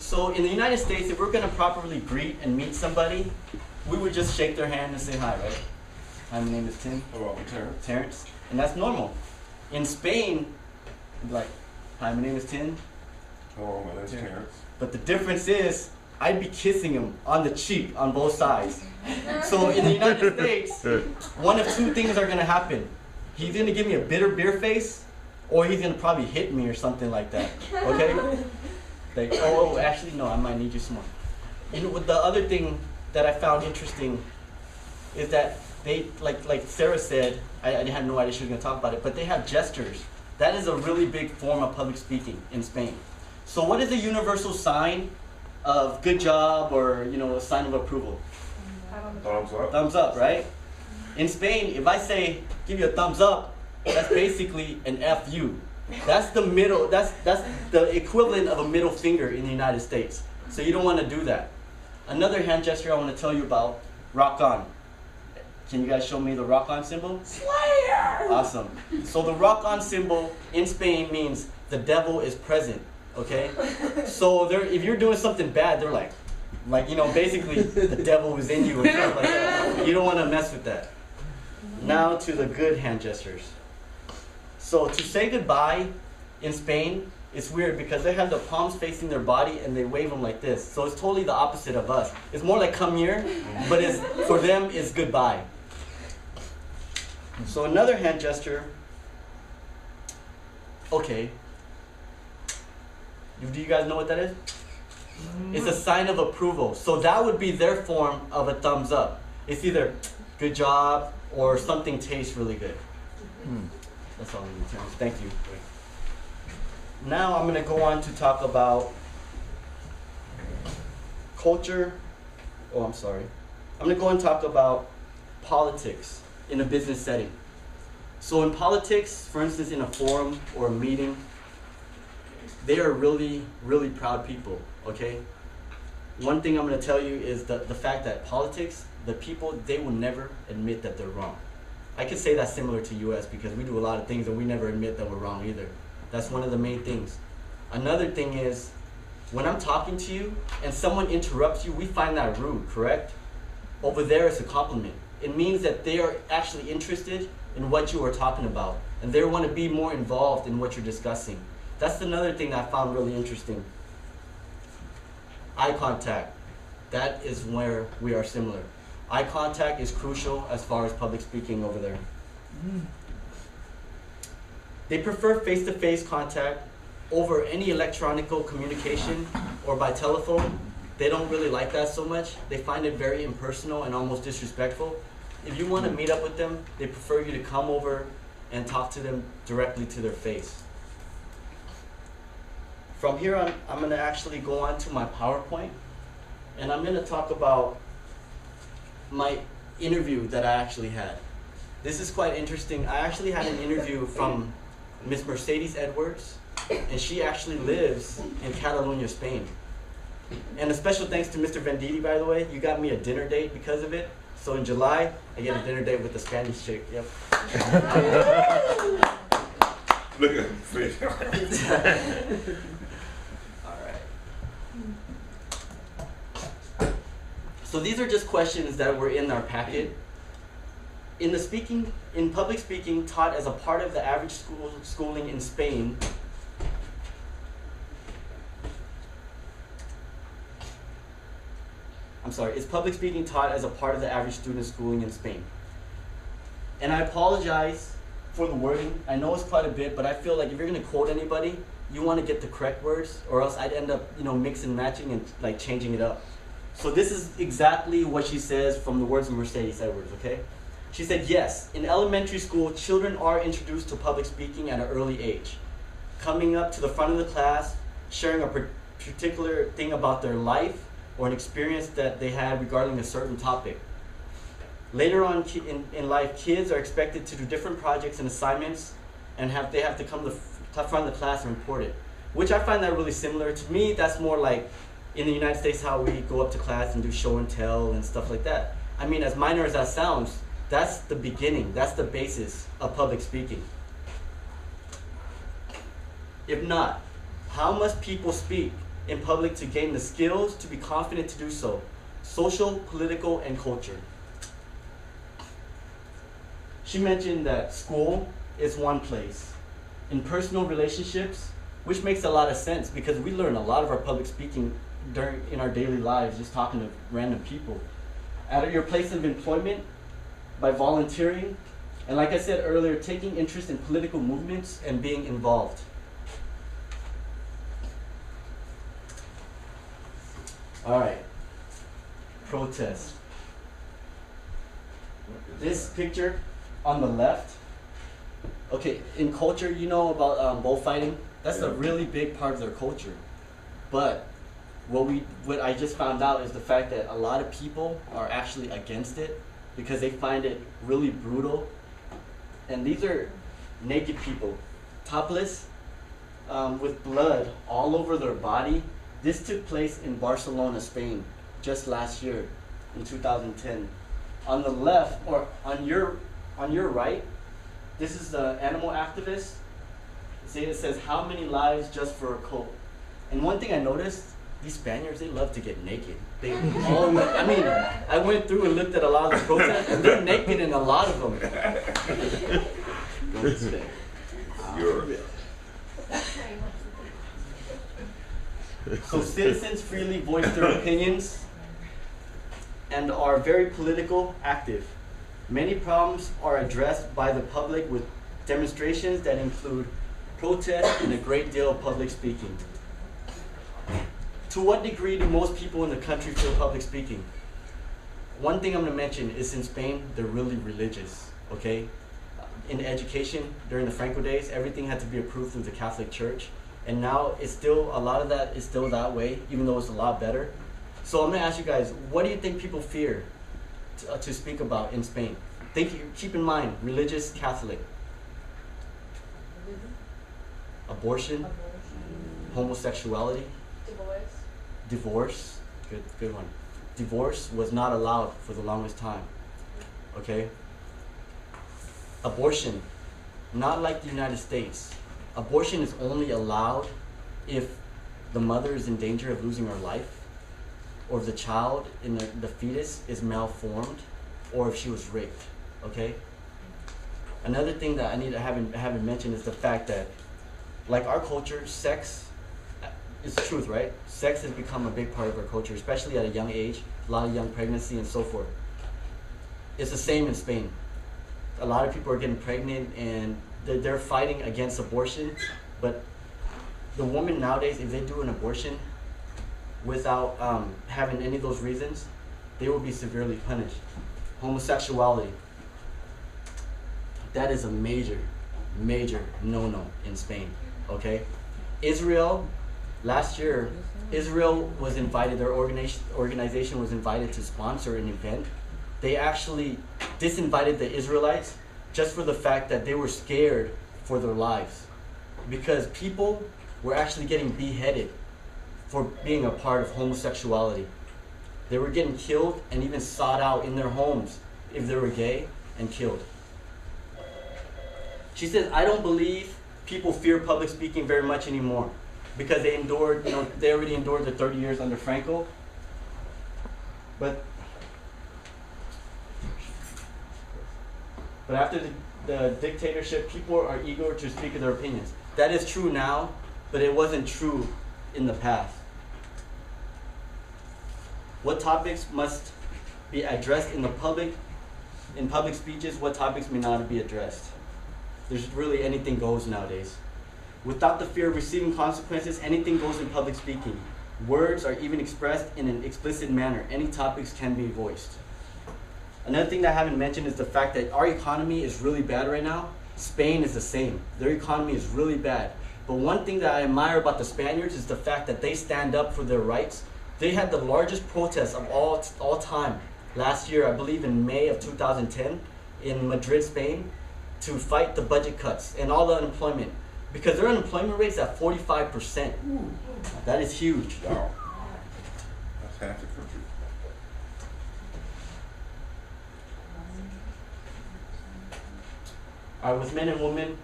So in the United States, if we're going to properly greet and meet somebody, we would just shake their hand and say hi, right? Hi, my name is Tim. Hello, I'm Terrence. Terrence. And that's normal. In Spain, like, hi, my name is Tim. Hello, my name is Terrence. But the difference is, I'd be kissing him on the cheek on both sides. So in the United States, one of two things are going to happen. He's going to give me a bitter beer face, or he's going to probably hit me or something like that. Okay? Like, oh, actually, no, I might need you some more. You know, the other thing that I found interesting is that they, like Sarah said, I had no idea she was going to talk about it, but they have gestures. That is a really big form of public speaking in Spain. So what is a universal sign of good job, or, you know, a sign of approval? Thumbs up. Thumbs up, right? In Spain, if I say, give you a thumbs up, that's basically an FU. That's the middle, that's the equivalent of a middle finger in the United States. So you don't want to do that. Another hand gesture I want to tell you about, rock on. Can you guys show me the rock on symbol? Slayer! Awesome. So the rock on symbol in Spain means the devil is present, okay? So if you're doing something bad, they're like, you know, basically the devil is in you or something like that. You don't want to mess with that. Now to the good hand gestures. So to say goodbye in Spain, it's weird because they have the palms facing their body and they wave them like this. So it's totally the opposite of us. It's more like come here, but for them it's goodbye. So another hand gesture, okay. Do you guys know what that is? It's a sign of approval. So that would be their form of a thumbs up. It's either good job or something tastes really good. That's all I'm going to tell you. Thank you. Now I'm going to go on to talk about culture. Oh, I'm sorry. I'm going to go and talk about politics in a business setting. So in politics, for instance, in a forum or a meeting, they are really, really proud people, okay? One thing I'm going to tell you is the fact that politics, the people, they will never admit that they're wrong. I could say that's similar to US because we do a lot of things and we never admit that we're wrong either. That's one of the main things. Another thing is, when I'm talking to you and someone interrupts you, we find that rude, correct? Over there, it's a compliment. It means that they are actually interested in what you are talking about and they want to be more involved in what you're discussing. That's another thing I found really interesting. Eye contact. That is where we are similar. Eye contact is crucial as far as public speaking over there. They prefer face-to-face contact over any electronic communication or by telephone. They don't really like that so much. They find it very impersonal and almost disrespectful. If you want to meet up with them, they prefer you to come over and talk to them directly to their face. From here on, I'm going to actually go on to my PowerPoint, and I'm going to talk about my interview that I actually had. This is quite interesting. I actually had an interview from Miss Mercedes Edwards, and she actually lives in Catalonia, Spain. And a special thanks to Mr. Venditti, by the way. You got me a dinner date because of it. So in July, I get a dinner date with a Spanish chick. Yep. Look at him. So these are just questions that were in our packet. In public speaking taught as a part of the average schooling in Spain, is public speaking taught as a part of the average student's schooling in Spain? And I apologize for the wording. I know it's quite a bit, but I feel like if you're going to quote anybody, you want to get the correct words, or else I'd end up, mix and matching and like changing it up. So this is exactly what she says from the words of Mercedes Edwards, okay? She said, yes, in elementary school, children are introduced to public speaking at an early age. Coming up to the front of the class, sharing a particular thing about their life or an experience that they had regarding a certain topic. Later on in life, kids are expected to do different projects and assignments and they have to come to the front of the class and report it, which I find that really similar. To me, that's more like in the United States how we go up to class and do show and tell and stuff like that. I mean, as minor as that sounds, that's the beginning, that's the basis of public speaking. If not, how must people speak in public to gain the skills to be confident to do so. Social, political, and culture. She mentioned that school is one place. In personal relationships, which makes a lot of sense because we learn a lot of our public speaking in our daily lives, just talking to random people. At your place of employment, by volunteering, and like I said earlier, taking interest in political movements and being involved. All right, protest. This picture on the left, okay, in culture, you know about bullfighting? That's a really big part of their culture. But what I just found out is the fact that a lot of people are actually against it because they find it really brutal. And these are naked people, topless, with blood all over their body. This took place in Barcelona, Spain, just last year, in 2010. On the left, or on your right, this is the animal activist. See, it says, how many lives just for a coat? And one thing I noticed, these Spaniards, they love to get naked. They all, I mean, I went through and looked at a lot of the protests, and they're naked in a lot of them. So citizens freely voice their opinions and are very political active. Many problems are addressed by the public with demonstrations that include protest and a great deal of public speaking. To what degree do most people in the country feel public speaking? One thing I'm going to mention is in Spain, they're really religious, okay? In education, during the Franco days, everything had to be approved through the Catholic Church. And now it's still, a lot of that is still that way, even though it's a lot better. So I'm going to ask you guys, what do you think people fear to speak about in Spain? Keep in mind, religious Catholic. Abortion. Homosexuality. Divorce. Good one. Divorce was not allowed for the longest time. Okay? Abortion. Not like the United States. Abortion is only allowed if the mother is in danger of losing her life, or if the child in the fetus is malformed, or if she was raped. Okay? Another thing that I haven't mentioned is the fact that, like our culture, sex is the truth, right? Sex has become a big part of our culture, especially at a young age, a lot of young pregnancy and so forth. It's the same in Spain. A lot of people are getting pregnant and they're fighting against abortion, but the woman nowadays, if they do an abortion without having any of those reasons, they will be severely punished. Homosexuality. That is a major, major no-no in Spain, okay? Israel, last year, Israel was invited, their organization was invited to sponsor an event. They actually disinvited the Israelites just for the fact that they were scared for their lives. Because people were actually getting beheaded for being a part of homosexuality. They were getting killed and even sought out in their homes if they were gay and killed. She says, I don't believe people fear public speaking very much anymore because they endured, they already endured the 30 years under Franco. But after the dictatorship, people are eager to speak their opinions. That is true now, but it wasn't true in the past. What topics must be addressed in public speeches? What topics may not be addressed? There's really anything goes nowadays. Without the fear of receiving consequences, anything goes in public speaking. Words are even expressed in an explicit manner. Any topics can be voiced. Another thing that I haven't mentioned is the fact that our economy is really bad right now. Spain is the same. Their economy is really bad. But one thing that I admire about the Spaniards is the fact that they stand up for their rights. They had the largest protest of all time last year, I believe in May of 2010, in Madrid, Spain, to fight the budget cuts and all the unemployment. Because their unemployment rate is at 45%. Ooh. That is huge. Wow. That's half the country. With men and women,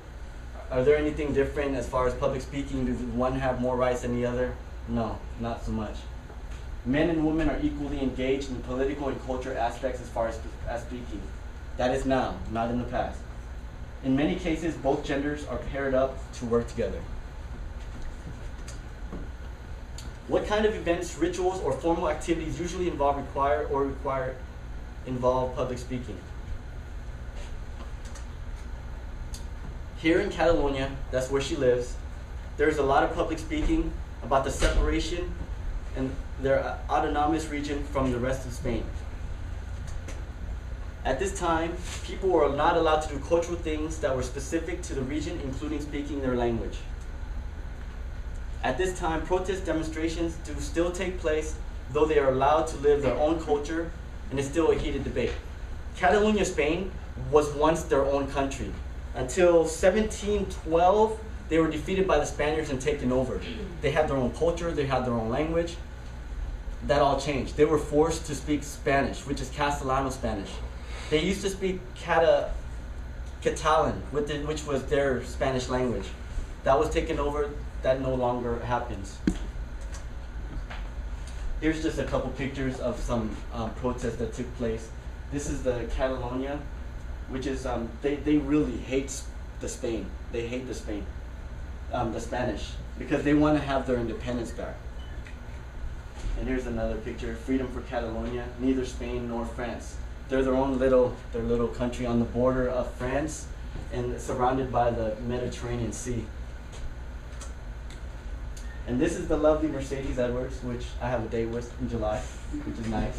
are there anything different as far as public speaking? Does one have more rights than the other? No, not so much. Men and women are equally engaged in political and cultural aspects as far as speaking. That is now, not in the past. In many cases, both genders are paired up to work together. What kind of events, rituals, or formal activities usually involve public speaking? Here in Catalonia, that's where she lives, there's a lot of public speaking about the separation and their autonomous region from the rest of Spain. At this time, people were not allowed to do cultural things that were specific to the region, including speaking their language. At this time, protest demonstrations do still take place, though they are allowed to live their own culture, and it's still a heated debate. Catalonia, Spain, was once their own country. Until 1712, they were defeated by the Spaniards and taken over. They had their own culture, they had their own language. That all changed. They were forced to speak Spanish, which is Castellano Spanish. They used to speak Catalan, which was their Spanish language. That was taken over. That no longer happens. Here's just a couple pictures of some protests that took place. This is the Catalonia, which is, they really hate the Spain. They hate the Spanish, because they want to have their independence back. And here's another picture, freedom for Catalonia, neither Spain nor France. They're their own little country on the border of France and surrounded by the Mediterranean Sea. And this is the lovely Mercedes Edwards, which I have a date with in July, which is nice.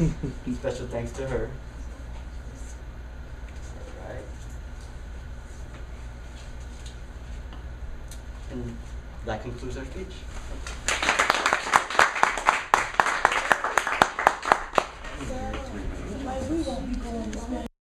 Special thanks to her. All right. And that concludes our speech.